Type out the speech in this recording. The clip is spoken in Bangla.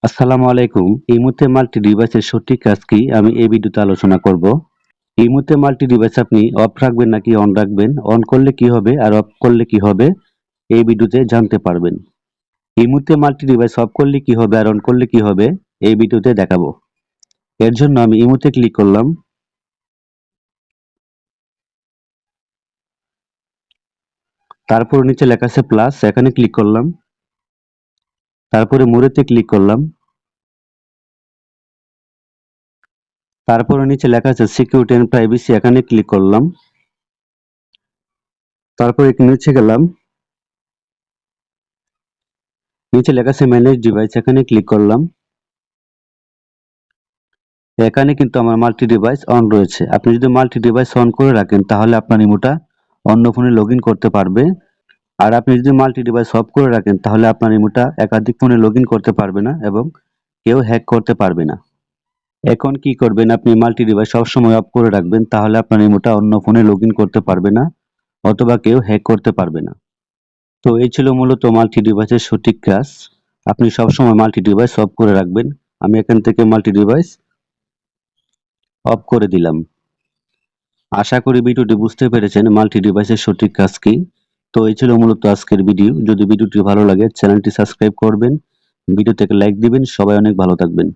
আসসালামু আলাইকুম। এই মুহূর্তে মাল্টি ডিভাইসের সঠিক কাজ কি আমি এই ভিডিওতে আলোচনা করব। এই মুহূর্তে মাল্টি ডিভাইস আপনি অফ রাখবেন নাকি অন রাখবেন, অন করলে কি হবে আর অফ করলে কি হবে এই ভিডিওতে জানতে পারবেন। এই মুহূর্তে মাল্টি ডিভাইস অফ করলে কি হবে আর অন করলে কি হবে এই ভিডিওতে দেখাবো। এর জন্য আমি এই মুহূর্তে ক্লিক করলাম, তারপর নিচে লেখা আছে প্লাস, এখানে ক্লিক করলাম, তারপরে মোড়েতে ক্লিক করলাম, তারপরে নিচে লেখা আছে সিকিউরিটি এন্ড প্রাইভেসি, এখানে ক্লিক করলাম, তারপর নিচে গেলাম, নিচে লেখা আছে ম্যানেজ ডিভাইস, এখানে ক্লিক করলাম। এখানে কিন্তু আমার মাল্টি ডিভাইস অন রয়েছে। আপনি যদি মাল্টি ডিভাইস অন করে রাখেন তাহলে আপনার ইমোটা অন্য ফোনে লগ ইন করতে পারবে। আর আপনি যদি মাল্টি ডিভাইস অফ করে রাখেন তাহলে আপনার ইমোটা একাধিক ফোনে লগ ইন করতে পারবে না এবং কেউ হ্যাক করতে পারবে না। এখন কি করবেন, আপনি মাল্টি ডিভাইস সবসময় অফ করে রাখবেন, তাহলে আপনার ইমোটা অন্য ফোনে লগ ইন করতে পারবে না অথবা কেউ হ্যাক করতে পারবে না। তো এই ছিল মূলত মাল্টি ডিভাইসের সঠিক কাজ। আপনি সবসময় মাল্টি ডিভাইস অফ করে রাখবেন। আমি এখান থেকে মাল্টি ডিভাইস অফ করে দিলাম। আশা করি ভিডিওটি বুঝতে পেরেছেন মাল্টি ডিভাইসের সঠিক কাজ কি। তো এই ছিল মূলত আজকের ভিডিও। যদি ভিডিওটি ভালো লাগে চ্যানেলটি সাবস্ক্রাইব করবেন, ভিডিও থেকে লাইক দিবেন। সবাই অনেক ভালো থাকবেন।